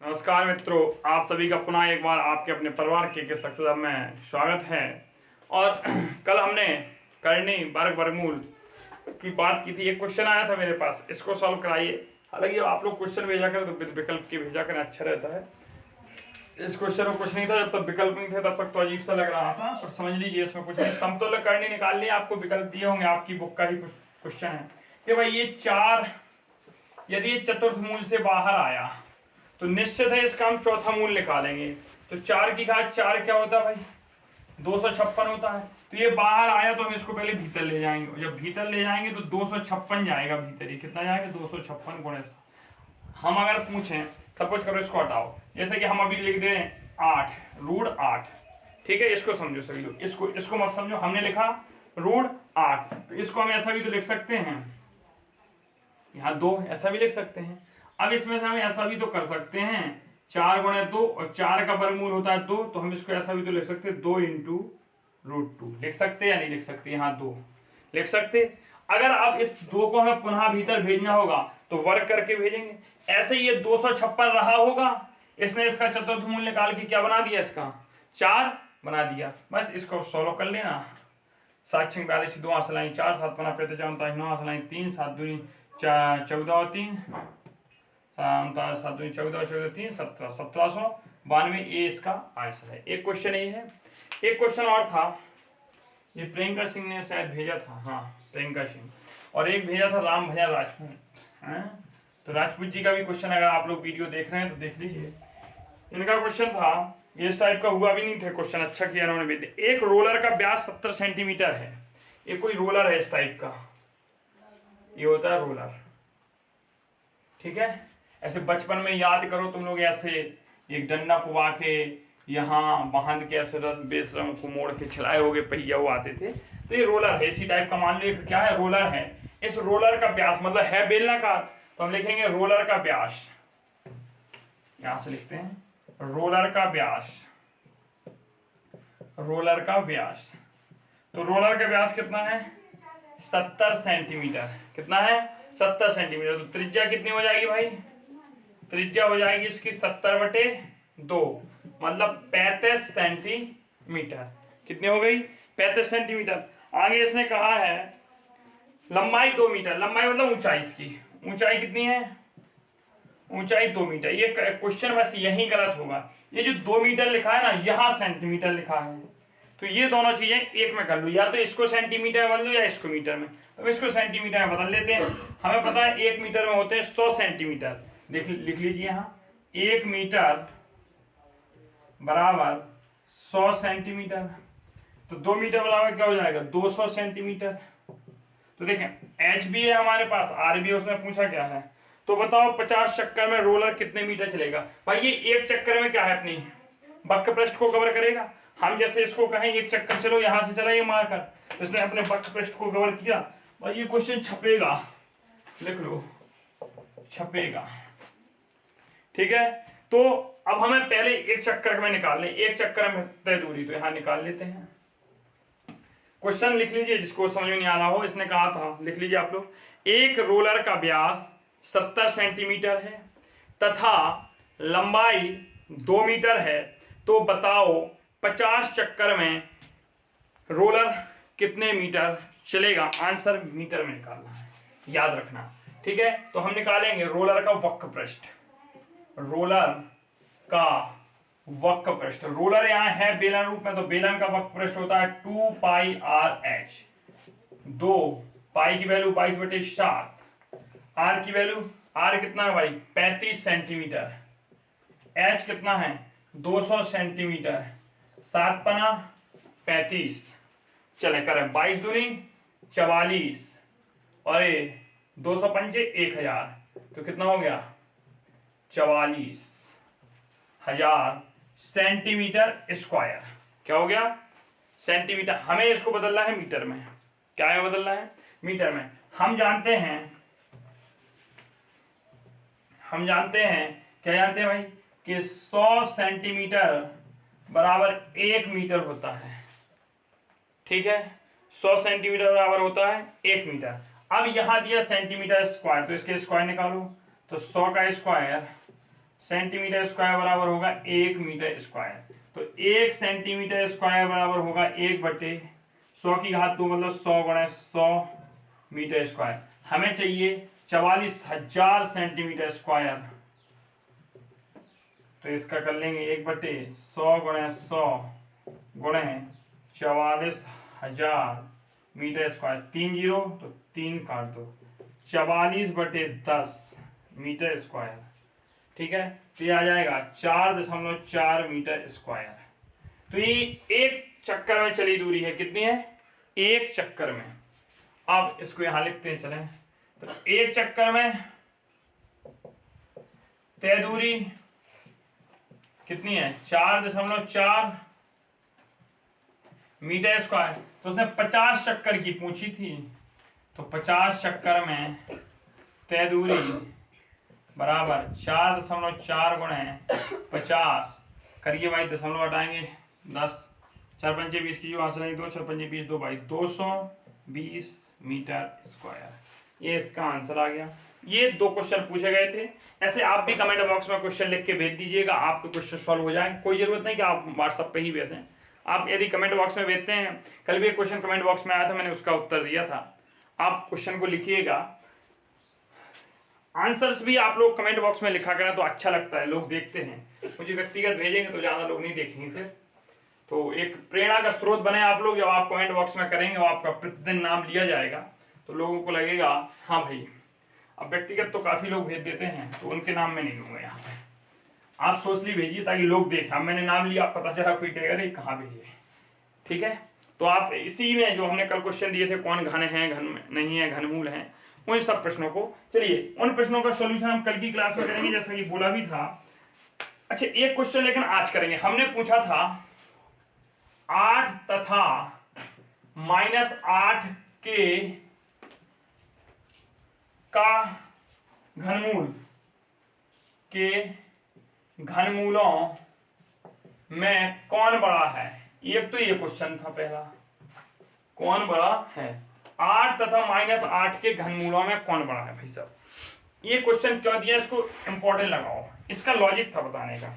नमस्कार मित्रों, आप सभी का पुनः एक बार आपके अपने परिवार के सक्सेस में स्वागत है। और कल हमने करनी वर्ग वर्गमूल की बात की थी। एक क्वेश्चन आया था मेरे पास, इसको सॉल्व कराइए। हालांकि आप लोग क्वेश्चन भेजा करें तो विकल्प के भेजा करें, अच्छा रहता है। इस क्वेश्चन में कुछ नहीं था, जब तक विकल्प नहीं थे तब तक तो अजीब सा लग रहा था, पर समझ लीजिए इसमें कुछ नहीं। समतुल्य करनी निकालनी, आपको विकल्प दिए होंगे, आपकी बुक का ही क्वेश्चन है कि भाई ये 4 यदि ये चतुर्थ मूल से बाहर आया तो निश्चित है इसका हम चौथा मूल निकालेंगे। तो 4 की घात 4 क्या होता है भाई? 256 होता है। तो ये बाहर आया तो हम इसको पहले भीतर ले जाएंगे। जब भीतर ले जाएंगे तो 256 जाएगा भीतर ही। कितना जाएगा? 256 गुणे। हम अगर पूछें, सपोज करो इसको हटाओ, जैसे कि हम अभी लिख दें 8 रूट 8। ठीक है, इसको समझो सभी लोग, इसको मत समझो। हमने लिखा रूट 8, तो इसको हम ऐसा भी तो लिख सकते हैं, यहाँ 2 ऐसा भी लिख सकते हैं। अब इसमें से हम ऐसा भी तो कर सकते हैं, 4 गुणे 2, और 4 का वर्गमूल होता है 2, तो हम इसको ऐसा भी तो लिख सकते हैं 2 इंटू रूट 2। लिख सकते हैं या नहीं लिख सकते? यहाँ 2 लिख सकते। अगर अब इस 2 को हमें पुनः भीतर भेजना होगा तो वर्ग करके भेजेंगे। ऐसे ही ये 256 रहा होगा, इसने इसका चतुर्थ मूल निकाल के क्या बना दिया? इसका 4 बना दिया। बस इसको सॉल्व कर लेना। 7 6 42 2 आसलाई 4 7 5 5 49 9 आसलाई 3 7 2 14 और 3 7 2 14 14 3 17 1792 ये इसका आंसर है। एक क्वेश्चन ये है। एक क्वेश्चन और था, ये प्रियंका सिंह ने शायद भेजा था, हाँ प्रियंका सिंह, और एक भेजा था राम भैया राजपूत। तो राजपूत जी का भी क्वेश्चन, अगर आप लोग वीडियो देख रहे हैं तो देख लीजिए। इनका क्वेश्चन था, ये इस टाइप का हुआ भी नहीं था क्वेश्चन, अच्छा किया उन्होंने भेज दिया। एक रोलर का व्यास 70 सेंटीमीटर है। ये कोई रोलर है इस टाइप का, ये होता है रोलर। ठीक है, ऐसे बचपन में याद करो तुम लोग, ऐसे एक डंडा पुवा के यहाँ बांध के ऐसे रस बेसरम को मोड़ के चलाए होगे, पहिया वो आते थे। तो ये रोलर है इसी टाइप का। मान लो क्या है? रोलर है। इस रोलर का व्यास मतलब है बेलनाकार, तो हम लिखेंगे रोलर का व्यास। यहां से लिखते हैं रोलर का व्यास। रोलर का व्यास, तो रोलर का व्यास कितना है? 70 सेंटीमीटर। कितना है? 70 सेंटीमीटर। तो त्रिज्या कितनी हो जाएगी भाई? त्रिज्या हो जाएगी इसकी 70/2, मतलब 35 सेंटीमीटर। कितनी हो गई? 35 सेंटीमीटर। आगे इसने कहा है लंबाई 2 मीटर। लंबाई मतलब ऊंचाई इसकी। ऊंचाई कितनी है? ऊंचाई 2 मीटर। ये क्वेश्चन बस यही गलत होगा। ये जो 2 मीटर लिखा है ना, यहां सेंटीमीटर लिखा है, तो ये दोनों चीजें एक में कर लो, या तो इसको सेंटीमीटर बदल लो या इसको मीटर में। तो इसको सेंटीमीटर में बदल लेते हैं। हमें पता है 1 मीटर में होते हैं 100 सेंटीमीटर। लिख लीजिए यहाँ, 1 मीटर बराबर 100 सेंटीमीटर। तो 2 मीटर बराबर क्या हो जाएगा? 200 सेंटीमीटर। तो देखें एच भी है हमारे पास, आर भी है, उसने पूछा क्या है। तो बताओ 50 चक्कर में रोलर कितने मीटर चलेगा? भाई ये एक चक्कर में क्या है, अपनी वक्र पृष्ठ को कवर करेगा। हम जैसे इसको कहें एक चक्कर चलो, यहां से चला ये मारकर, तो इसने अपने वक्र पृष्ठ को कवर किया। भाई ये क्वेश्चन छपेगा, लिख लो छपेगा। ठीक है, तो अब हमें पहले एक चक्कर में निकालने, एक चक्कर में तय दूरी, तो यहां निकाल लेते हैं। क्वेश्चन लिख लीजिए, जिसको समझ में नहीं आ रहा हो। इसने कहा था, लिख लीजिए आप लोग, एक रोलर का व्यास 70 सेंटीमीटर है तथा लंबाई 2 मीटर है, तो बताओ 50 चक्कर में रोलर कितने मीटर चलेगा? आंसर मीटर में निकालना है, याद रखना। ठीक है, तो हम निकालेंगे रोलर का वक्र पृष्ठ। रोलर का वक्र पृष्ठ, रोलर यहाँ है बेलन रूप में, तो बेलन का वक्र पृष्ठ होता है 2 पाई आर एच। 2 पाई की वैल्यू 22/7, आर की वैल्यू, आर कितना है भाई? 35 सेंटीमीटर। एच कितना है? 200 सेंटीमीटर। 7 पना 35, चले करें 22 दूनी 44, और 200 पंचे 1000, तो कितना हो गया? 44,000 सेंटीमीटर स्क्वायर। क्या हो गया? सेंटीमीटर। हमें इसको बदलना है मीटर में। क्या है बदलना है? मीटर में। हम जानते हैं क्या जानते हैं भाई, कि 100 सेंटीमीटर बराबर 1 मीटर होता है। ठीक है, 100 सेंटीमीटर बराबर होता है 1 मीटर। अब यहां दिया सेंटीमीटर स्क्वायर, तो इसके स्क्वायर निकालो, तो 100 का स्क्वायर सेंटीमीटर स्क्वायर बराबर होगा 1 मीटर स्क्वायर। तो 1 सेंटीमीटर स्क्वायर बराबर होगा 1/100 की घात 2 मतलब 100 गुणा 100 मीटर स्क्वायर। हमें चाहिए 44,000 सेंटीमीटर स्क्वायर। तो इसका कर लेंगे 1/100 गुणा 100 गुणे 44,000 मीटर स्क्वायर। 3 जीरो तो 3 काट दो, 44/10 मीटर स्क्वायर। ठीक है, तो ये आ जाएगा 4.4 मीटर स्क्वायर। तो ये एक चक्कर में चली दूरी है, कितनी है? एक चक्कर में। अब इसको यहां लिखते हैं, चलें। तो एक चक्कर में तय दूरी कितनी है? 4.4 मीटर स्क्वायर। तो उसने 50 चक्कर की पूछी थी, तो 50 चक्कर में तय दूरी बराबर 4.4 गुणे 50 करिए भाई, दशमलव हटाएंगे 10, 4 पंजे 20 की जो आंसर है 2, 4 पंजे 20, 2 भाई 220 मीटर स्क्वायर। ये इसका आंसर आ गया। ये 2 क्वेश्चन पूछे गए थे। ऐसे आप भी कमेंट बॉक्स में क्वेश्चन लिख के भेज दीजिएगा, आपके क्वेश्चन सॉल्व हो जाएंगे। कोई जरूरत नहीं कि आप व्हाट्सएप पे ही भेजें, आप यदि कमेंट बॉक्स में भेजते हैं। कल भी एक क्वेश्चन कमेंट बॉक्स में आया था, मैंने उसका उत्तर दिया था। आप क्वेश्चन को लिखिएगा, आंसर्स भी आप लोग कमेंट बॉक्स में लिखा करें तो अच्छा लगता है, लोग देखते हैं। मुझे व्यक्तिगत भेजेंगे तो ज़्यादा लोग नहीं देखेंगे फिर। तो एक प्रेरणा का स्रोत बने आप लोग, जब आप कमेंट बॉक्स में करेंगे और आपका प्रतिदिन नाम लिया जाएगा तो लोगों को लगेगा हाँ भाई। अब व्यक्तिगत तो काफ़ी लोग भेज देते हैं, तो उनके नाम में नहीं लूँगा यहाँ पे। आप सोचली भेजिए ताकि लोग देखें। अब मैंने नाम लिया, पता चला कोई कहेगा अरे कहाँ भेजिए। ठीक है, तो आप इसी में जो हमने कल क्वेश्चन दिए थे, कौन घन है, घन नहीं है, घनमूल है, उन सब प्रश्नों को, चलिए उन प्रश्नों का सॉल्यूशन हम कल की क्लास में करेंगे, जैसा कि बोला भी था। अच्छा, एक क्वेश्चन लेकिन आज करेंगे। हमने पूछा था 8 तथा -8 के का घनमूल के घनमूलों में कौन बड़ा है। एक तो ये क्वेश्चन था पहला, कौन बड़ा है। 8 तथा -8 के घनमूलों में कौन बड़ा है। भाई साहब, ये क्वेश्चन क्यों दिया, इसको इंपॉर्टेंट लगाओ। इसका लॉजिक था बताने का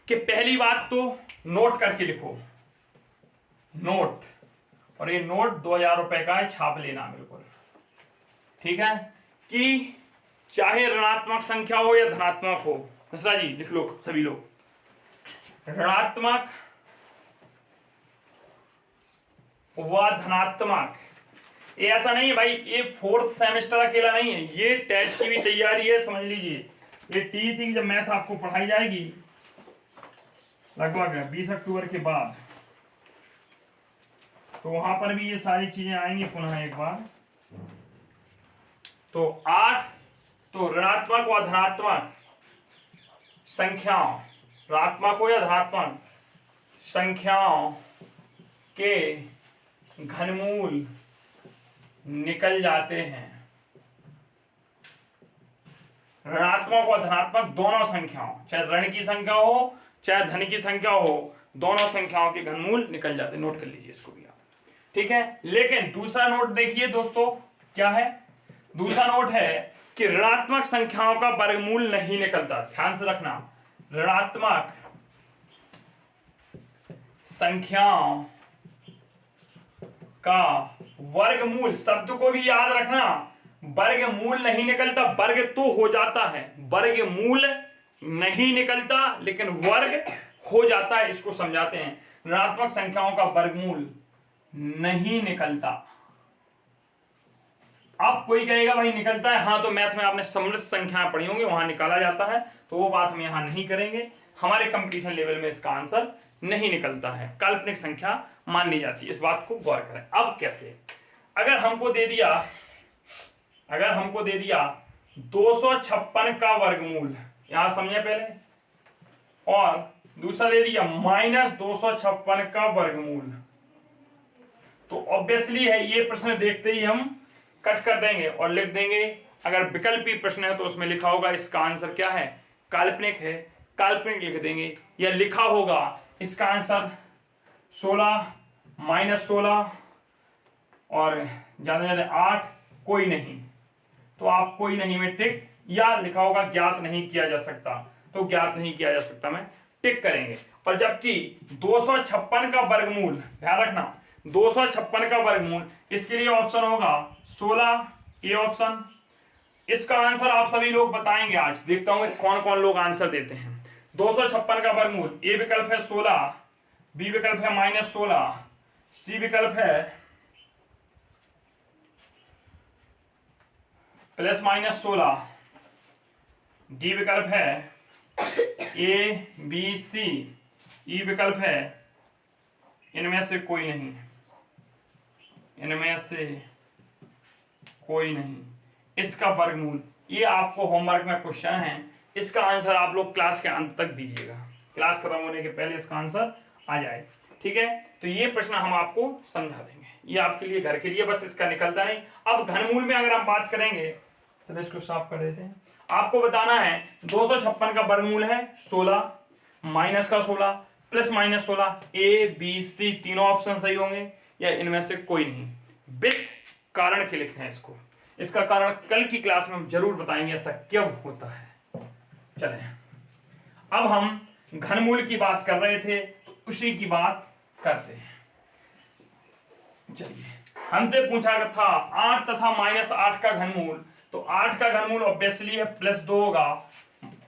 कि पहली बात तो नोट करके लिखो, नोट, और ये नोट 2000 रुपए का है, छाप लेना बिल्कुल। ठीक है, कि चाहे ऋणात्मक संख्या हो या धनात्मक हो, मिश्रा जी लिख लो सभी लोग, ऋणात्मक व धनात्मक। ये ऐसा नहीं है भाई, ये 4th सेमेस्टर अकेला नहीं है, ये टेट की भी तैयारी है, समझ लीजिए। ये टीईटी की जब मैथ आपको पढ़ाई जाएगी लगभग 20 अक्टूबर के बाद, तो वहां पर भी ये सारी चीजें आएंगी पुनः एक बार। तो 8 तो ऋणात्मक व धनात्मक संख्याओं, ऋणात्मक हो या धनात्मक संख्याओं के घनमूल निकल जाते हैं। ऋणात्मक और धनात्मक दोनों संख्याओं, चाहे ऋण की संख्या हो चाहे धन की संख्या हो, दोनों संख्याओं के घनमूल निकल जाते हैं। नोट कर लीजिए इसको भी आप। ठीक है, लेकिन दूसरा नोट देखिए दोस्तों, क्या है दूसरा नोट है कि ऋणात्मक संख्याओं का वर्गमूल नहीं निकलता। ध्यान से रखना, ऋणात्मक संख्याओं का वर्गमूल, शब्द को भी याद रखना, वर्गमूल नहीं निकलता, वर्ग तो हो जाता है, वर्गमूल नहीं निकलता लेकिन वर्ग हो जाता है। इसको समझाते हैं, ऋणात्मक संख्याओं का वर्गमूल नहीं निकलता। अब कोई कहेगा भाई निकलता है, हाँ तो मैथ में आपने समृद्ध संख्याएं पढ़ी होंगी, वहां निकाला जाता है, तो वो बात हम यहां नहीं करेंगे। हमारे कंपटीशन लेवल में इसका आंसर नहीं निकलता है, काल्पनिक संख्या मानी जाती है। इस बात को गौर करें। अब कैसे, अगर हमको दे दिया 256 का वर्गमूल, यहां समझे पहले, और दूसरा दे दिया -256 का वर्गमूल, तो ऑब्वियसली है ये प्रश्न देखते ही हम कट कर देंगे और लिख देंगे। अगर विकल्पी प्रश्न है तो उसमें लिखा होगा इसका आंसर क्या है, काल्पनिक है, काल्पनिक लिख देंगे, या लिखा होगा इसका आंसर 16 -16 और ज्यादा 8 कोई नहीं, तो आप कोई नहीं में टिक या लिखा होगा ज्ञात नहीं किया जा सकता, तो ज्ञात नहीं किया जा सकता में टिक करेंगे। और जबकि 256 का वर्गमूल, ध्यान रखना 256 का वर्गमूल, इसके लिए ऑप्शन होगा 16, ए ऑप्शन। इसका आंसर आप सभी लोग बताएंगे। आज देखता हूं कौन कौन लोग आंसर देते हैं। 256 का वर्गमूल, ए विकल्प है 16, बी विकल्प है -16, सी विकल्प है +/-16, डी विकल्प है ए बी सी, ई विकल्प है इनमें से कोई नहीं, इनमें से कोई नहीं। इसका वर्गमूल, ये आपको होमवर्क में क्वेश्चन है, इसका आंसर आप लोग क्लास के अंत तक दीजिएगा, क्लास खत्म होने के पहले इसका आंसर आ जाए, ठीक है। तो ये प्रश्न हम आपको समझा देंगे, ये आपके लिए घर के लिए, बस इसका निकलता नहीं। अब घनमूल में अगर हम बात करेंगे, चलो इसको साफ कर देते हैं। आपको बताना है 256 का वर्गमूल है 16, माइनस का 16, +/-16, ए बी सी तीनों ऑप्शन सही होंगे या इनमें से कोई नहीं। विद कारण के लिखना है इसको, इसका कारण कल की क्लास में हम जरूर बताएंगे ऐसा क्यों होता है। चले अब हम घनमूल की बात कर रहे थे, तो उसी की बात करते हैं। चलिए, हमसे पूछा था 8 तथा -8 का घनमूल, तो 8 का घनमूल ऑब्वियसली है +2 होगा,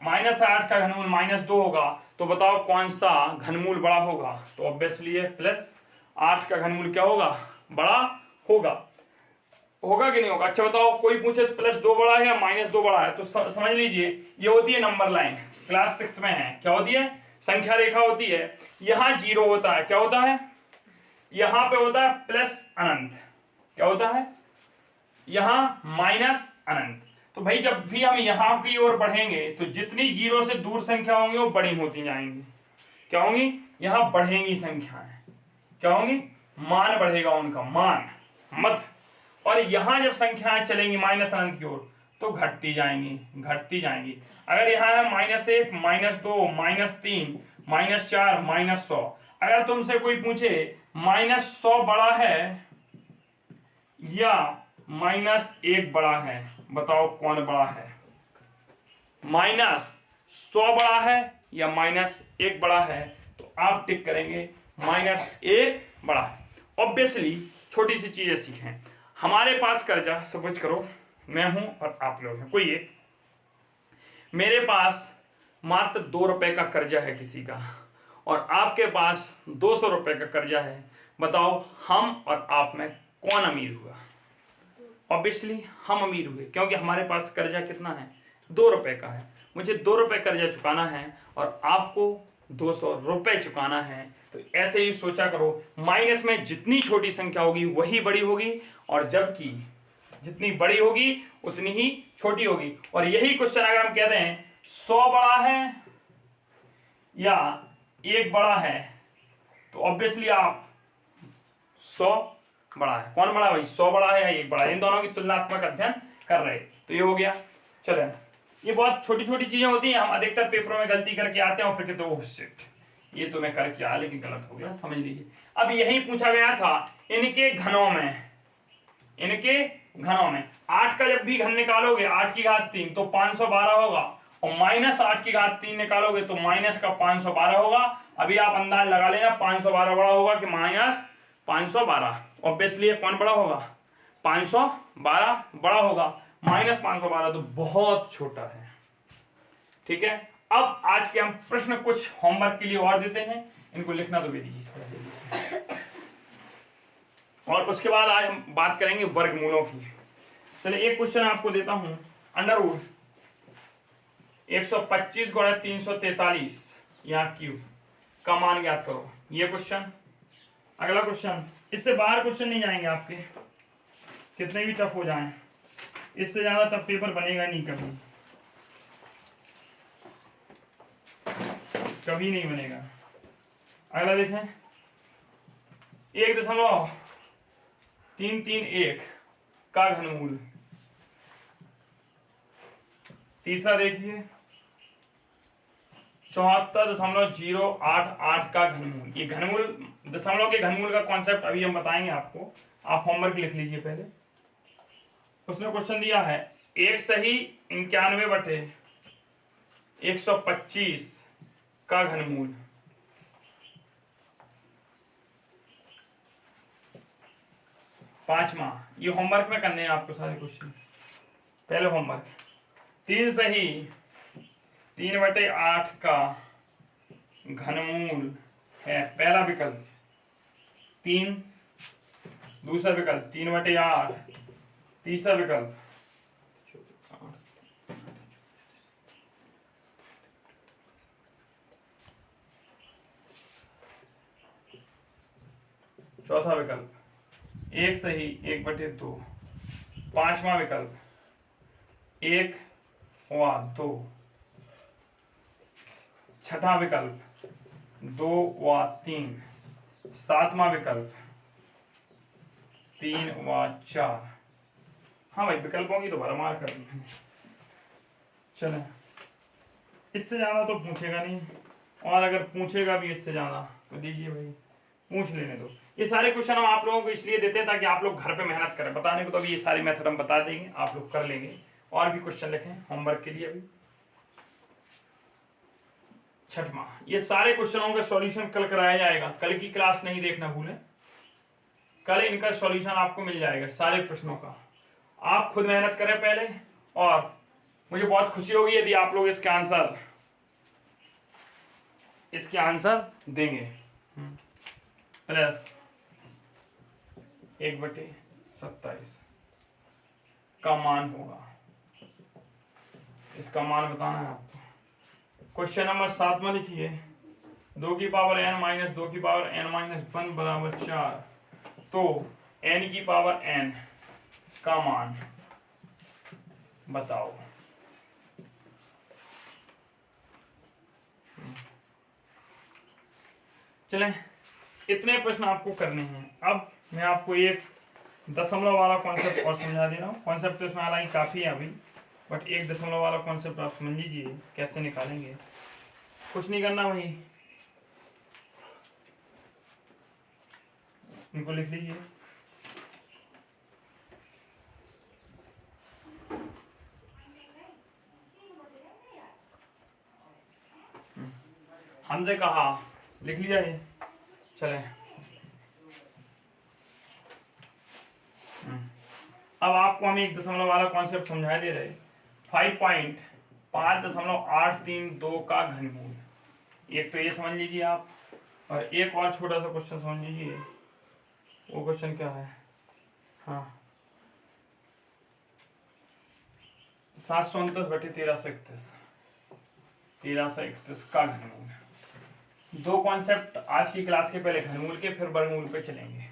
-8 का घनमूल -2 होगा, तो बताओ कौन सा घनमूल बड़ा होगा। तो ऑब्वियसली है +8 का घनमूल क्या होगा, बड़ा होगा। होगा कि नहीं होगा, अच्छा बताओ। कोई पूछे तो +2 बड़ा है या -2 बड़ा है, तो समझ लीजिए ये होती है नंबर लाइन, क्लास 6 में है, क्या होती है, संख्या रेखा होती है। यहां 0 होता है, क्या होता है, यहां पे होता है प्लस अनंत, क्या होता है, यहां माइनस अनंत। तो भाई जब भी हम यहां की ओर बढ़ेंगे तो जितनी 0 से दूर संख्या होंगी वो बड़ी होती जाएंगी, क्या होंगी, यहां बढ़ेंगी संख्याएं, क्या होंगी, मान बढ़ेगा उनका, मान मत। और यहां जब संख्याएं चलेंगी माइनस अनंत की ओर तो घटती जाएंगी, घटती जाएंगी। अगर यहाँ है -1, -2, -3, -4, -100, अगर तुमसे कोई पूछे -100 बड़ा है या -1 बड़ा है, बताओ कौन बड़ा है, -100 बड़ा है या -1 बड़ा है, तो आप टिक करेंगे -1 बड़ा है। ऑब्वियसली छोटी सी चीजें सीखें, हमारे पास कर्जा, सपोज करो मैं हूं और आप लोग हैं, कोई एक, मेरे पास मात्र 2 रुपए का कर्जा है किसी का, और आपके पास 200 रुपए का कर्जा है, बताओ हम और आप में कौन अमीर हुआ। ऑब्वियसली हम अमीर हुए, क्योंकि हमारे पास कर्जा कितना है, 2 रुपए का है। मुझे 2 रुपए कर्जा चुकाना है और आपको 200 रुपए चुकाना है। तो ऐसे ही सोचा करो, माइनस में जितनी छोटी संख्या होगी वही बड़ी होगी, और जबकि जितनी बड़ी होगी उतनी ही छोटी होगी। और यही क्वेश्चन अगर हम कहते हैं 100 बड़ा है या 1 बड़ा है, तो ऑब्वियसली आप 100 बड़ा है, कौन बड़ा है भाई, 100 बड़ा है या 1 बड़ा है, इन दोनों की तुलनात्मक अध्ययन कर रहे। तो ये हो गया। चले, ये बहुत छोटी छोटी चीजें होती हैं, हम अधिकतर पेपरों में गलती करके आते हैं और फिर कहते हैं ओह शिट, ये तो मैं करके आया लेकिन गलत हो गया, समझ लीजिए। अब यही पूछा गया था इनके घनों में, इनके घनों में 8 का जब भी घन निकालोगे 8 की घात 3 तो 512 होगा, और -8 की घात 3 निकालोगे तो माइनस का 512 होगा। अभी आप अंदाज लगा लेना 512 बड़ा होगा कि -512। ऑब्वियसली कौन बड़ा होगा, 512 बड़ा होगा, -512 तो बहुत छोटा है, ठीक है। अब आज के हम प्रश्न कुछ होमवर्क के लिए और देते हैं, इनको लिखना तो भी दीजिए थोड़ा जल्दी से, और उसके बाद आज हम बात करेंगे वर्गमूलों की। चलिए एक क्वेश्चन आपको देता हूं, √ 125 × 343 यहाँ क्यूब का मान ज्ञात करो, ये क्वेश्चन। अगला क्वेश्चन, इससे बाहर क्वेश्चन नहीं जाएंगे आपके, कितने भी टफ हो जाएं, इससे ज्यादा टफ पेपर बनेगा नहीं, कभी कभी नहीं बनेगा। अगला देखें, 1.331 का घनमूल। तीसरा देखिए 74.088 का घनमूल। ये घनमूल, दशमलव के घनमूल का कॉन्सेप्ट अभी हम बताएंगे आपको, आप होमवर्क लिख लीजिए पहले। उसने क्वेश्चन दिया है, एक सही 91/125 का घनमूल। पांचवा, ये होमवर्क में करने हैं आपको सारे क्वेश्चन। पहले होमवर्क 3 सही 3/8 का घनमूल है पहला विकल्प 3, दूसरा विकल्प 3/8, तीसरा विकल्प 4था विकल्प 1 सही 1/2, पांचवा विकल्प 1/2, छठा विकल्प 2/3, सातवां विकल्प 3/4। हाँ भाई विकल्पों की तो भरमार कर दी मैंने। चले इससे ज्यादा तो पूछेगा नहीं, और अगर पूछेगा भी इससे ज्यादा तो दीजिए भाई, पूछ लेने दो। ये सारे क्वेश्चन हम आप लोगों को इसलिए देते हैं ताकि आप लोग घर पे मेहनत करें। बताने को तो अभी ये सारे मेथड हम बता देंगे, आप लोग कर लेंगे। और भी क्वेश्चन लिखें होमवर्क के लिए। अभी छठवां, ये सारे क्वेश्चनों का सॉल्यूशन कल कराया जाएगा। कल की क्लास नहीं देखना भूलें, कल इनका सॉल्यूशन आपको मिल जाएगा सारे प्रश्नों का। आप खुद मेहनत करें पहले, और मुझे बहुत खुशी होगी यदि आप लोग इसके आंसर देंगे। प्लस 1/27 का मान होगा, इसका मान बताना है आपको। क्वेश्चन नंबर 7 में लिखिए 2 की पावर n - 2 की पावर n-1 बराबर 4, तो n की पावर n का मान बताओ। चलें, इतने प्रश्न आपको करने हैं। अब मैं आपको एक दशमलव वाला कॉन्सेप्ट और समझा दे रहा हूँ। कॉन्सेप्ट इसमें हालांकि काफ़ी है अभी, बट एक दशमलव वाला कॉन्सेप्ट आप समझ लीजिए कैसे निकालेंगे। कुछ नहीं करना भाई, इनको लिख लीजिए। हमसे कहा लिख लिया ये। चले अब आपको हम एक दशमलव वाला कॉन्सेप्ट समझा दे रहे। 5.5832 का घनमूल। एक तो ये समझ लीजिए आप, और एक और छोटा सा क्वेश्चन समझ लीजिए। वो क्वेश्चन क्या है? हाँ, 729/1331 का घनमूल। दो कॉन्सेप्ट आज की क्लास के, पहले घनमूल के फिर वर्गमूल पे चलेंगे,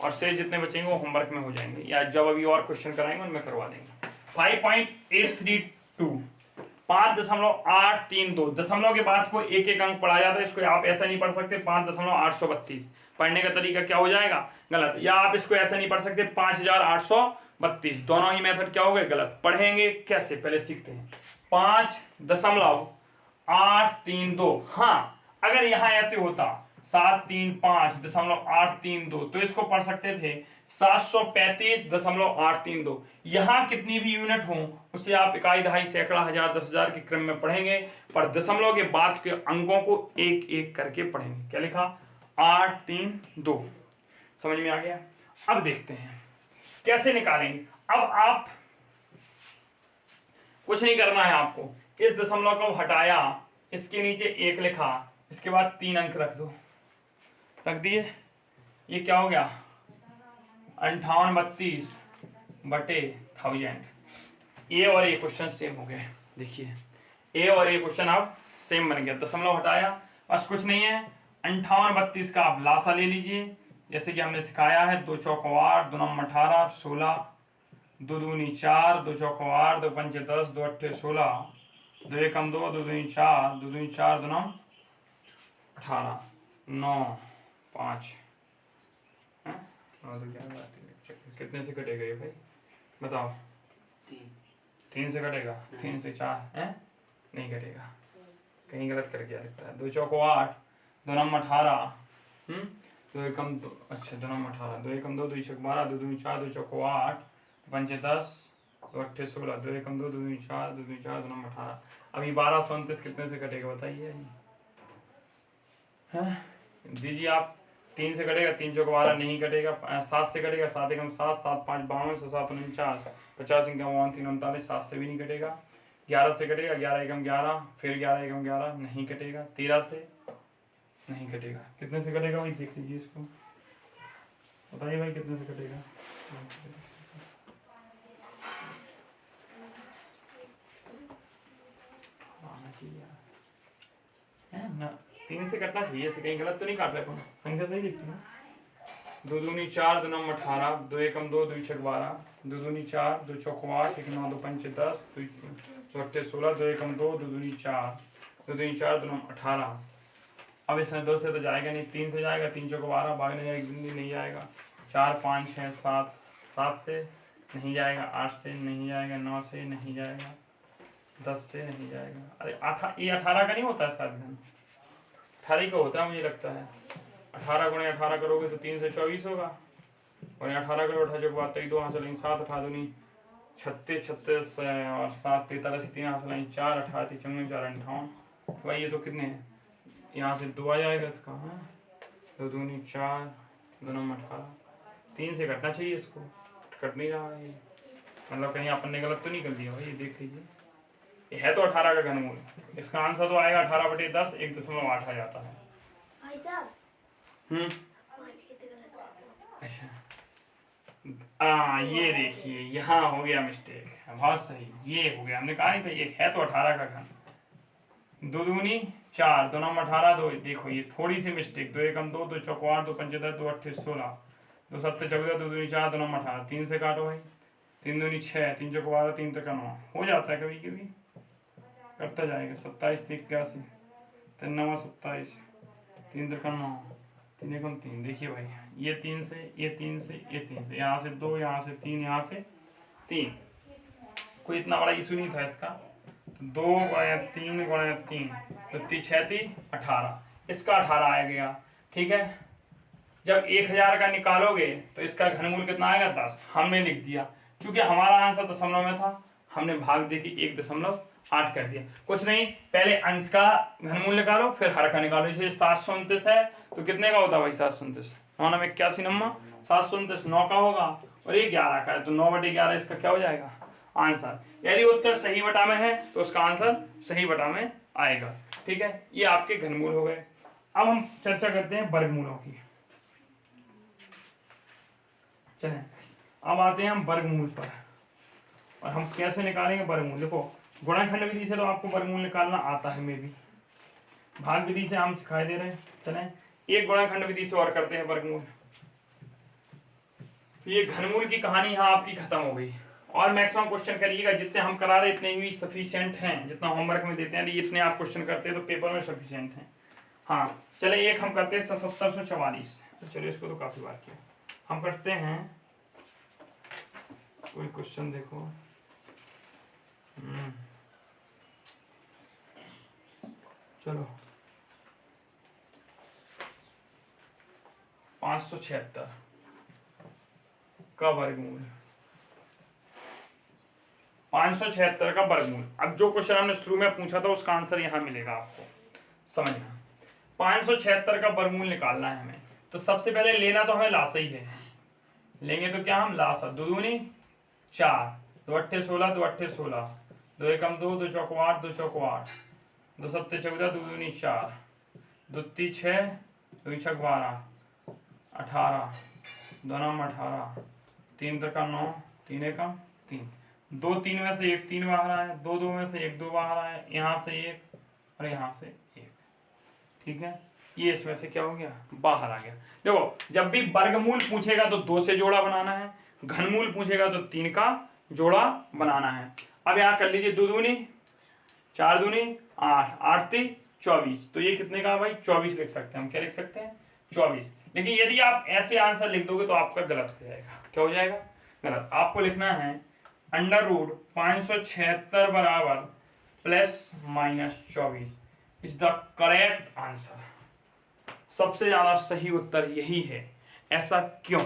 और से जितने बचेंगे वो होमवर्क में हो जाएंगे, या जब अभी और क्वेश्चन कराएंगे उनमें करवा देंगे। 5.832 5.832। दशमलव के बाद को एक एक अंक पढ़ा जाता है, इसको आप ऐसा नहीं पढ़ सकते 5.832। पढ़ने का तरीका क्या हो जाएगा? गलत। या आप इसको ऐसा नहीं पढ़ सकते 5832। दोनों ही मेथड क्या हो गए? गलत। पढ़ेंगे कैसे पहले सीखते हैं। 5.832। हाँ, अगर यहां ऐसे होता 735.832 तो इसको पढ़ सकते थे 735.832। यहां कितनी भी यूनिट हो उसे आप इकाई, दहाई, सैकड़ा, हजार, 10,000 के क्रम में पढ़ेंगे, पर दशमलव के बाद के अंकों को एक एक करके पढ़ेंगे। क्या लिखा? 832। समझ में आ गया? अब देखते हैं कैसे निकालेंगे। अब आप कुछ नहीं करना है आपको, इस दशमलव को हटाया, इसके नीचे 1 लिखा, इसके बाद 3 अंक रख दो। रख दिए? ये क्या हो गया? 5832/1000। ए और ए क्वेश्चन सेम हो गए। देखिए ए और ए क्वेश्चन अब सेम बन गया। दशमलव हटाया, बस कुछ नहीं है। 5832 का आप लासा ले लीजिए, जैसे कि हमने सिखाया है। 2 चौको 8, 2 नम 18, 16, 2 दूनी 4, 2 चौको 8, 2 पंचे 10, 2 अट्ठे 16, 2 एकम 2, 2 दूनी 4, 2 दूनी 4, 2 नम 18, 9 5। कितने से कटेगा ये भाई बताओ? 3 से कटेगा? 3 से 4 है? नहीं कटेगा, कहीं गलत कर दिया लगता है। 2 चौको 8, 2 नम 18, 2 एकम 2, अच्छा 2 नम 18, 2 एकम 2, 2 छक 12, 2 दूनी 4, 2 चौको 8, 5 10, दो अट्ठे 16, दो एकम 2, दो दूनी 4, दो दूनी 4, दो नौ 18। अभी 1229 कितने से कटेगा बताइए? दीजिए आप। 3 से कटेगा, 3 चौक 12 नहीं कटेगा। 7 से कटेगा, 7 एकम 7, 7 5 52, 7 49, 50 इंकम 3 39, 7 से भी नहीं कटेगा। 11 से कटेगा, 11 एकम 11, फिर 11 एकम 11 नहीं कटेगा। 13 से नहीं कटेगा। कितने से कटेगा भाई देख लीजिए इसको, बताइए भाई कितने से कटेगा? आना चाहिए है ना, 3 से कटना चाहिए। ऐसे कहीं गलत तो नहीं काट रहे कौन? संख्या सही लिखी ना। दो दूनी 4, दो नौ 18, दो एकम 2, दो छक 12, दो दूनी 4, दो चौक 8, एक 9 2 5 10, दो अट्ठे 16, दो एकम 2, दो दूनी 4, दो दूनी 4, दो नौ 18। अब इसमें 2 से तो जाएगा नहीं, 3 से जाएगा, 3 चौक 12, भागने जाएगा नहीं जाएगा। 4 5 6 7, 7 से नहीं जाएगा, 8 से नहीं जाएगा, 9 से नहीं जाएगा, 10 से नहीं जाएगा। अरे ये 18 का नहीं होता है शायद घन, 18 का होता है मुझे लगता है। 18 गुणे 18 करोगे तो 3 से 24 होगा, और 18 करो 18 के बाद 2 हासिल लाइन 7, 18 दूनी 36, 36 और 7 43, 3 हासिल लाइन 4, 18 54, 4 58। भाई ये तो कितने हैं, यहाँ से 2 आ जाएगा इसका। हाँ, 2 दूनी 4, 2 नौ 18। 3 से कटना चाहिए इसको, कट नहीं रहा है। मतलब कहीं अपन ने गलत तो नहीं कर दिया भाई। ये देख लीजिए, ये है तो 18 का घनमूल। इसका आंसर तो आएगा 18/10, 1.8 आ जाता है भाई साहब। अच्छा, ये देखिए यहाँ हो गया मिस्टेक। बहुत सही, ये हो गया। हमने कहा नहीं था ये है तो 18 का घन। 2 दूनी 4, 2 नौ 18, 2 देखो ये थोड़ी सी मिस्टेक। 2 एकम 2, 2 चौक 8, 2 पंचे 10, 2 अट्ठे 16, 2 सत्ते 14, 2 दूनी 4, 2 नौ 18। 3 से काटो भाई, 3 दूनी 6, 3 चौक 12, 3 तक 9 हो जाता है कभी कभी, करता जाएगा। 27 81, 3 9 27, 3 तक 9, 3 एकम 3। देखिए भाई ये 3 से, ये 3 से, ये 3 से, यहाँ से 2, यहाँ से 3, यहाँ से 3। कोई इतना बड़ा इशू नहीं था इसका। 2 गुणा 3 गुणा 3 तो 6 18, इसका 18 आ गया। ठीक है, जब 1000 का निकालोगे तो इसका घनमूल कितना आएगा? 10। हमने लिख दिया, क्योंकि हमारा आंसर दशमलव में था, हमने भाग दे के 1.8 कर दिया। कुछ नहीं, पहले अंश का घनमूल निकालो, फिर हर का निकालो। इसलिए 729 है तो कितने का होता है भाई? 729 9 9 81 नम्मा, 729 9 का होगा, और ये 11 का है तो 9/11 इसका क्या हो जाएगा? आंसर। यदि उत्तर सही बटा में है तो उसका आंसर सही बटा में आएगा। ठीक है, ये आपके घनमूल हो गए। अब हम चर्चा करते हैं वर्गमूलों की। चलें, अब आते हैं हम वर्गमूल पर, और हम कैसे निकालेंगे वर्गमूल। देखो, गुणनखंड विधि से तो आपको वर्गमूल निकालना आता है, में भी भाग विधि से हम सिखाई दे रहे हैं। चलें, एक गुणनखंड विधि से और करते हैं वर्गमूल। ये घनमूल की कहानी यहाँ आपकी खत्म हो गई। और मैक्सिमम क्वेश्चन करिएगा, जितने हम करा रहे इतने भी सफिशिएंट हैं, जितना होमवर्क में देते हैं इतने आप क्वेश्चन करते हैं तो पेपर में सफिशिएंट हैं। हाँ चले, एक हम करते हैं 7744। चलिए इसको तो काफी बार किया। हम करते हैं कोई क्वेश्चन, देखो चलो 576 का वर्गमूल। 576 का वर्गमूल। अब जो क्वेश्चन हमने शुरू में पूछा था उसका आंसर यहाँ मिलेगा आपको, समझना। 576 का वर्गमूल निकालना है हमें, तो सबसे पहले लेना तो हमें लासा ही है। लेंगे तो क्या हम लासा, 2 दूनी 4, 2 अट्ठे 16, 2 अट्ठे 16, 2 एकम 2, 2 चौक 8, 2 चौक 8, 2 सत्ते 14, 2 दूनी 4, 2 ती 6, 2 छक 12, 18, 2 नौ 18, 3 तक 9, 3 एकम 3, 2 3 में से 1 3 बाहर आया, 2 2 में से 1 2 बाहर आया, यहाँ से 1 और यहाँ से 1। ठीक है, ये इसमें से क्या हो गया? बाहर आ गया। देखो, जब भी वर्गमूल पूछेगा तो 2 से जोड़ा बनाना है, घनमूल पूछेगा तो 3 का जोड़ा बनाना है। अब यहाँ कर लीजिए, 2 दूनी 4 दूनी 8, 8 ती 24, तो ये कितने का भाई? 24 लिख सकते हैं हम। क्या लिख सकते हैं? 24। लेकिन यदि आप ऐसे आंसर लिख दोगे तो आपका गलत हो जाएगा। क्या हो जाएगा? गलत। आपको लिखना है √ 576 बराबर ±24 इज द करेक्ट आंसर। सबसे ज्यादा सही उत्तर यही है। ऐसा क्यों?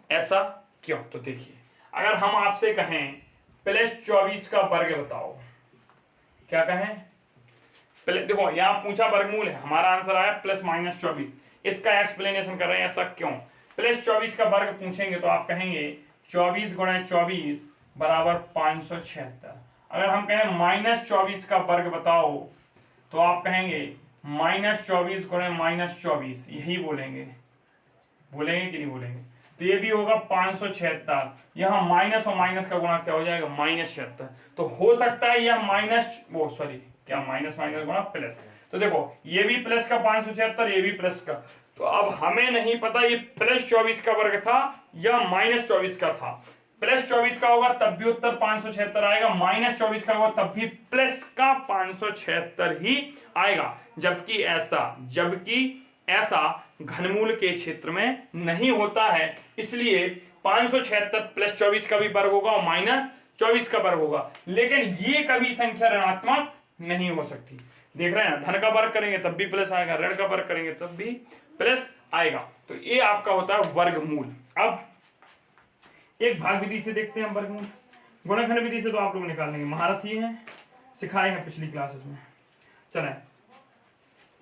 ऐसा क्यों? तो देखिए, अगर हम आपसे कहें प्लस 24 का वर्ग बताओ। क्या कहें? देखो यहाँ पूछा वर्गमूल है, हमारा आंसर आया प्लस माइनस 24। इसका एक्सप्लेनेशन कर रहे हैं, ऐसा क्यों? प्लस 24 का वर्ग पूछेंगे तो आप कहेंगे 24 गुणा 24 बराबर 576। अगर हम कहें माइनस 24 का वर्ग बताओ तो आप कहेंगे माइनस 24 गुणा माइनस 24, यही बोलेंगे कि नहीं बोलेंगे? तो ये भी होगा 576। यहाँ माइनस और माइनस का गुणा क्या हो जाएगा? माइनस 76। तो हो सकता है यह माइनस क्या माइनस माइनस गुणा प्लस। तो देखो ये भी प्लस का 576, ये भी प्लस का। तो अब हमें नहीं पता ये प्लस 24 का वर्ग था या माइनस 24 का था। प्लस 24 का होगा तब भी उत्तर 576 आएगा, माइनस 24 का होगा तब भी प्लस का 576 ही आएगा। जबकि ऐसा घनमूल के क्षेत्र में नहीं होता है, इसलिए 576 प्लस 24 का भी वर्ग होगा और माइनस 24 का वर्ग होगा। लेकिन ये कभी संख्या ऋणात्मक नहीं हो सकती। देख रहे हैं, धन का वर्ग करेंगे तब भी प्लस आएगा, ऋण का वर्ग करेंगे तब भी प्लस आएगा। तो ये आपका होता है वर्गमूल। अब एक भाग विधि से देखते हैं वर्गमूल। गुणनखंड विधि से तो आप लोग निकाल लेंगे, महारथी हैं, सिखाए हैं पिछली क्लासेस में। चलें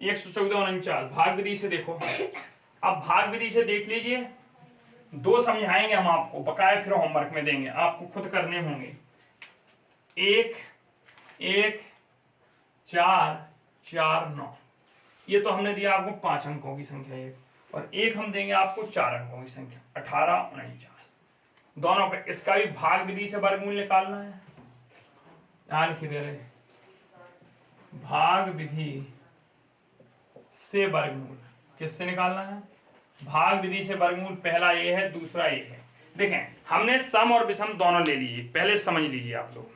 114 भाग विधि से देखो। अब भाग विधि से देख लीजिए, दो समझाएंगे हम आपको, बकाया फिर होमवर्क में देंगे, आपको खुद करने होंगे। 1 1 4 4 9, ये तो हमने दिया आपको 5 अंकों की संख्या एक, और एक हम देंगे आपको 4 अंकों की संख्या 18 49 दोनों का। इसका भी भाग विधि से वर्गमूल निकालना है। यहां लिख दे रहे भाग विधि से वर्गमूल किससे निकालना है? भाग विधि से वर्गमूल पहला ये है, दूसरा ये है। देखें हमने सम और विषम दोनों ले लिए, पहले समझ लीजिए आप लोग,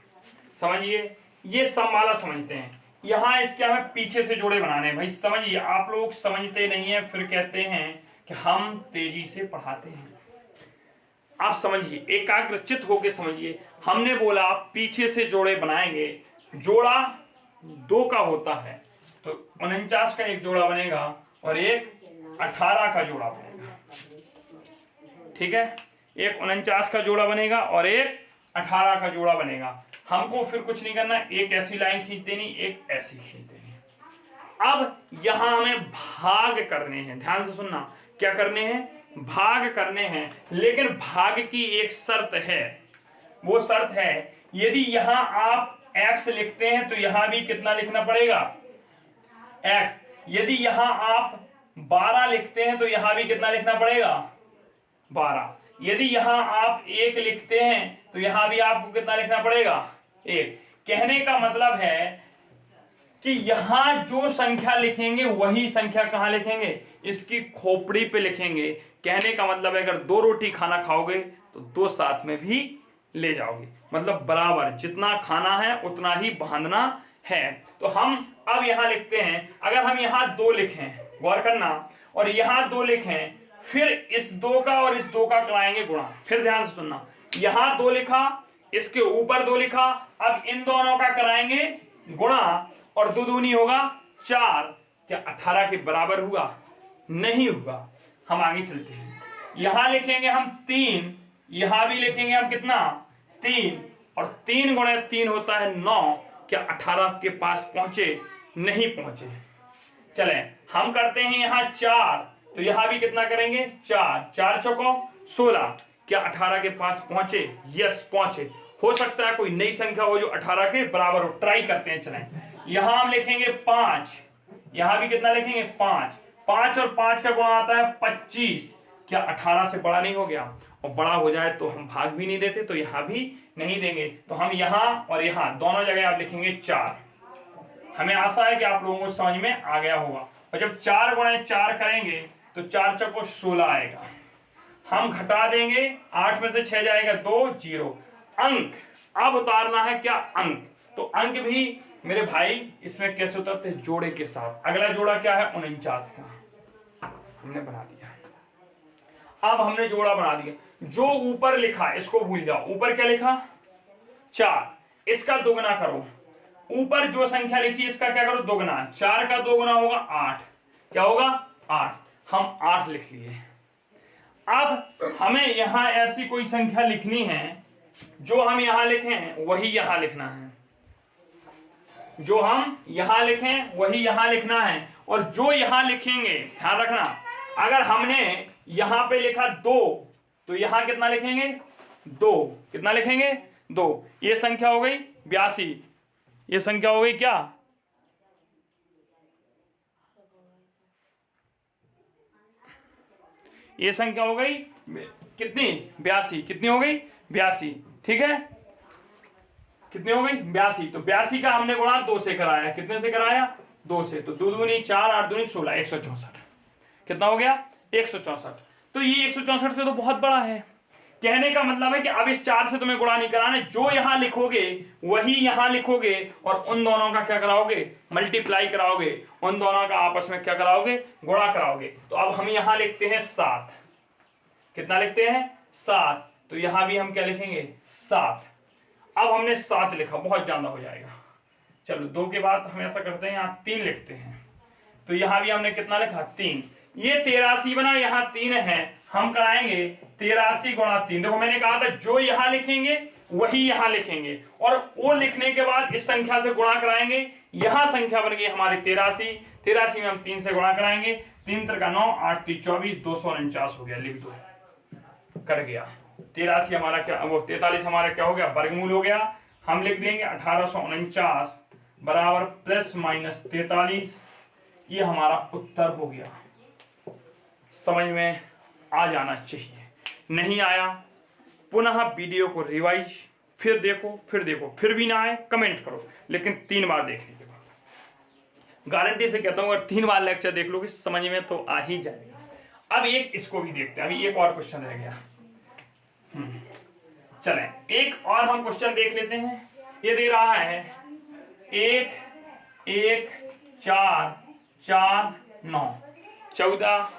समझिए। ये सम वाला समझते हैं, यहाँ इसके हमें पीछे से जोड़े बनाने हैं। भाई समझिए, आप लोग समझते नहीं है फिर कहते हैं कि हम तेजी से पढ़ाते हैं। आप समझिए, एकाग्रचित होकर समझिए। हमने बोला पीछे से जोड़े बनाएंगे, जोड़ा 2 का होता है, तो 49 का एक जोड़ा बनेगा और एक 18 का जोड़ा बनेगा। ठीक है, एक 49 का जोड़ा बनेगा और एक 18 का जोड़ा बनेगा। हमको फिर कुछ नहीं करना, एक ऐसी लाइन खींच देनी, एक ऐसी खींच देनी। अब यहां हमें भाग करने हैं, ध्यान से सुनना, क्या करने हैं? भाग करने हैं। लेकिन भाग की एक शर्त है, वो शर्त है यदि यहां आप x लिखते हैं तो यहां भी कितना लिखना पड़ेगा? x। यदि यहां आप 12 लिखते हैं तो यहां भी कितना लिखना पड़ेगा? 12। यदि यहां आप 1 लिखते हैं तो यहां भी आपको कितना लिखना पड़ेगा? 1। कहने का मतलब है कि यहां जो संख्या लिखेंगे वही संख्या कहां लिखेंगे? इसकी खोपड़ी पे लिखेंगे। कहने का मतलब है अगर 2 रोटी खाना खाओगे तो 2 साथ में भी ले जाओगे, मतलब बराबर जितना खाना है उतना ही बांधना है। तो हम अब यहां लिखते हैं, अगर हम यहां 2 लिखें, गौर करना, और यहां 2 लिखें, फिर इस 2 का और इस 2 का कराएंगे गुणा। फिर ध्यान से सुनना, यहां 2 लिखा, इसके ऊपर 2 लिखा, अब इन दोनों का कराएंगे गुणा, और 2 दूनी होगा 4। क्या 18 के बराबर हुआ? नहीं हुआ। हम आगे चलते हैं, यहां लिखेंगे हम 3, यहां भी लिखेंगे हम कितना? 3, और 3 गुणे 3 होता है 9। क्या 18 के पास पहुंचे? नहीं पहुंचे। चले हम करते हैं यहां 4, तो यहां भी कितना करेंगे? 4 4 चौकों 16। क्या 18 के पास पहुंचे? यस पहुंचे। हो सकता है कोई नई संख्या हो जो 18 के बराबर हो, ट्राई करते हैं। चलें यहां हम लिखेंगे 5, यहां भी कितना लिखेंगे? 5 5 और 5 का गुणा आता है 25। क्या 18 से बड़ा नहीं हो गया? और बड़ा हो जाए तो हम भाग भी नहीं देते, तो यहां भी नहीं देंगे। तो हम यहां और यहां दोनों जगह आप लिखेंगे 4। हमें आशा है कि आप लोगों को समझ में आ गया होगा। और जब 4 गुणे 4 करेंगे तो 4 चौको 16 आएगा। हम घटा देंगे, 8 में से 6 जाएगा 2 0। अंक अब उतारना है, क्या? अंक। तो अंक भी मेरे भाई इसमें कैसे उतरते हैं? जोड़े के साथ। अगला जोड़ा क्या है? 49 का हमने बना दिया। अब हमने जोड़ा बना दिया, जो ऊपर लिखा इसको भूल जाओ। ऊपर क्या लिखा? 4, इसका दोगुना करो। ऊपर जो संख्या लिखी इसका क्या करो? दोगुना। 4 का दोगुना होगा 8। क्या होगा? 8। हम 8 लिख लिए। अब हमें यहां ऐसी कोई संख्या लिखनी है जो हम यहां लिखें वही यहां लिखना है, जो हम यहां लिखें वही यहां लिखना है। और जो यहां लिखेंगे, ध्यान रखना, अगर हमने यहां पे लिखा 2 तो यहां कितना लिखेंगे 2, कितना लिखेंगे 2। ये संख्या हो गई 82, ये संख्या हो गई क्या, ये संख्या हो गई कितनी 82, कितनी हो गई 82, ठीक है, कितनी हो गई 82। तो 82 का हमने गुणा 2 से कराया, कितने से कराया 2 से, तो 2 दूनी 4, 8 दूनी 16, 164, कितना हो गया 164। तो ये 164 से तो बहुत बड़ा है। कहने का मतलब है कि अब इस 4 से तुम्हें गुणा नहीं कराना, जो यहां लिखोगे वही यहां लिखोगे और उन दोनों का क्या कराओगे, मल्टीप्लाई कराओगे, उन दोनों का आपस में क्या कराओगे, गुणा कराओगे। तो अब हम यहां लिखते हैं 7, कितना लिखते हैं 7, तो यहां भी हम क्या लिखेंगे 7। अब हमने 7 लिखा, बहुत ज्यादा हो जाएगा, चलो 2 के बाद हम ऐसा करते हैं यहां 3 लिखते हैं। तो यहां भी हमने कितना लिखा 3, ये 83 बना, यहां 3 है, हम कराएंगे 83 गुणा 3। देखो मैंने कहा था जो यहां लिखेंगे वही यहां लिखेंगे और वो लिखने के बाद इस संख्या से गुणा कराएंगे। यहां संख्या बन गई हमारी 83, 83 में हम 3 से गुणा कराएंगे, 3 3 9, 8 3 24, 249 हो गया, लिख दो, कर गया। 83 हमारा क्या, वो 43 हमारा क्या हो गया, वर्गमूल हो गया। हम लिख देंगे 1849 बराबर प्लस माइनस 43, ये हमारा उत्तर हो गया। समझ में आ जाना चाहिए, नहीं आया पुनः वीडियो को रिवाइज फिर देखो, फिर भी ना आए कमेंट करो, लेकिन 3 बार देखने के बाद गारंटी से कहता हूं, अगर 3 बार लेक्चर देख लोगे समझ में तो आ ही जाएगा। अब एक इसको भी देखते हैं, अभी एक और क्वेश्चन रह गया। चलें एक और हम क्वेश्चन देख लेते हैं। ये दे रहा है 1 1 4 4 9 14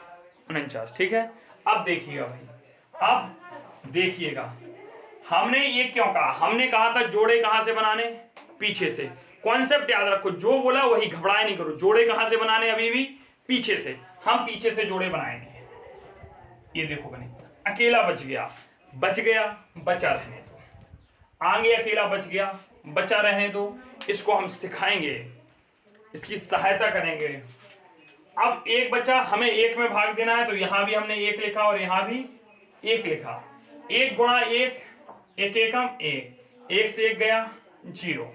49, ठीक है। अब देखिएगा भाई, अब देखिएगा हमने ये क्यों कहा, हमने कहा था जोड़े कहां से बनाने, पीछे से। कॉन्सेप्ट याद रखो, जो बोला वही, घबराए नहीं करो। जोड़े कहां से बनाने, अभी भी पीछे से, हम पीछे से जोड़े बनाएंगे। ये देखो बने, अकेला बच गया, बचा रहने दो, आगे अकेला बच गया, बचा रहने दो, इसको हम सिखाएंगे, इसकी सहायता करेंगे। अब एक बचा, हमें 1 में भाग देना है, तो यहां भी हमने 1 लिखा और यहां भी 1 लिखा। 1 गुणा 1, 1 एकम 1, 1 से 1 गया 0,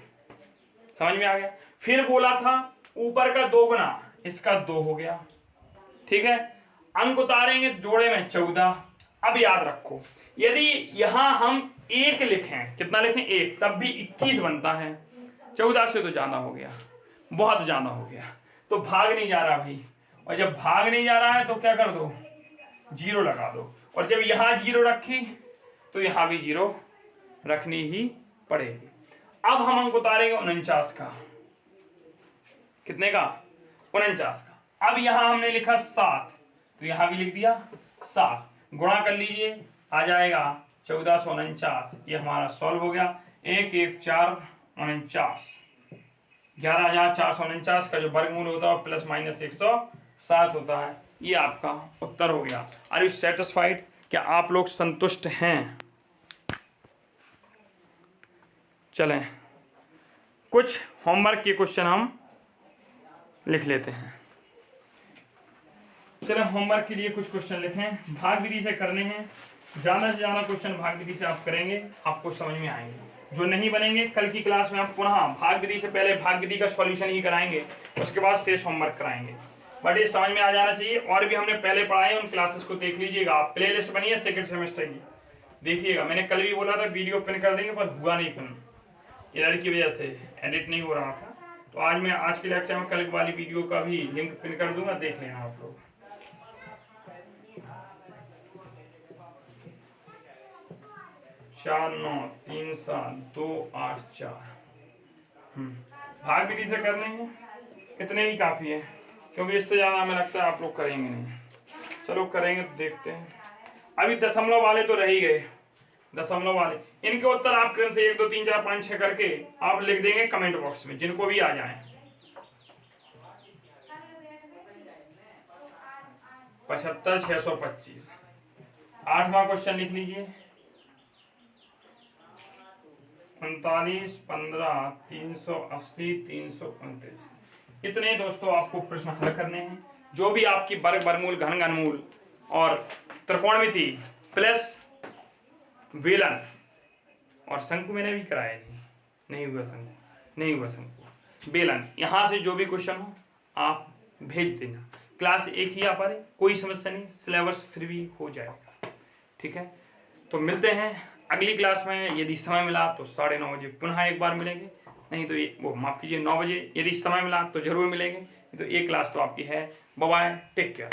समझ में आ गया। फिर बोला था ऊपर का 2 गुना, इसका 2 हो गया, ठीक है। अंक उतारेंगे जोड़े में 14। अब याद रखो, यदि यहां हम 1 लिखें, कितना लिखें 1, तब भी 21 बनता है। 14 से तो ज्यादा हो गया, बहुत ज्यादा हो गया, तो भाग नहीं जा रहा भाई। और जब भाग नहीं जा रहा है तो क्या कर दो, 0 लगा दो। और जब यहां 0 रखी तो यहां भी 0 रखनी ही पड़ेगी। अब हम अंक उतारेंगे 49 का, कितने का 49 का। अब यहां हमने लिखा 7, तो यहां भी लिख दिया 7, गुणा कर लीजिए, आ जाएगा 1449, ये हमारा सॉल्व हो गया। 1 1 4 49, 11,449 का जो वर्गमूल होता है प्लस माइनस 107 होता है, ये आपका उत्तर हो गया। आर यू सेटिस्फाइड, क्या आप लोग संतुष्ट हैं? चलें कुछ होमवर्क के क्वेश्चन हम लिख लेते हैं। चलें होमवर्क के लिए कुछ क्वेश्चन लिखें, भाग विधि से करने हैं। ज़्यादा से ज़्यादा क्वेश्चन भाग विधि से आप करेंगे, आपको समझ में आएंगे। जो नहीं बनेंगे कल की क्लास में हम पुनः भाग विधि से पहले भाग विधि का सॉल्यूशन ही कराएंगे, उसके बाद शेष होमवर्क कराएंगे। बट ये समझ में आ जाना चाहिए। और भी हमने पहले पढ़ाए उन क्लासेस को देख लीजिएगा, आप प्ले लिस्ट बनी है सेकेंड सेमेस्टर की, देखिएगा। मैंने कल भी बोला था वीडियो पिन कर देंगे, पर हुआ नहीं पिन, ये लड़की की वजह से एडिट नहीं हो रहा था। तो आज मैं आज के लेक्चर में कल वाली वीडियो का भी लिंक पिन कर दूंगा, देख लेना आप लोग। 4 9 3 7 2 8 4 भाग विधि से करने हैं, इतने ही काफी है, क्योंकि इससे ज्यादा हमें लगता है आप लोग करेंगे नहीं। चलो करेंगे तो देखते हैं। अभी दशमलव वाले तो रह ही गए, दशमलव वाले इनके उत्तर आप क्रम से 1 2 3 4 5 6 करके आप लिख देंगे कमेंट बॉक्स में, जिनको भी आ जाए। 75 625, 8वां क्वेश्चन लिख लीजिए। 39, 15, 380, 329, इतने दोस्तों आपको प्रश्न हल करने हैं। जो भी आपकी वर्ग वर्गमूल घन घनमूल और त्रिकोणमिति प्लस वेलन और शंकु मैंने भी कराया नहीं हुआ शंकु, नहीं हुआ शंकु, बेलन, यहाँ से जो भी क्वेश्चन हो आप भेज देना। क्लास एक ही आ पा रही, कोई समस्या नहीं, सिलेबस फिर भी हो जाएगा। ठीक है, तो मिलते हैं अगली क्लास में। यदि समय मिला तो 9:30 बजे पुनः एक बार मिलेंगे, नहीं तो वो माफ़ कीजिए 9 बजे। यदि समय मिला तो जरूर मिलेंगे, तो एक क्लास तो आपकी है। Bye bye, take care.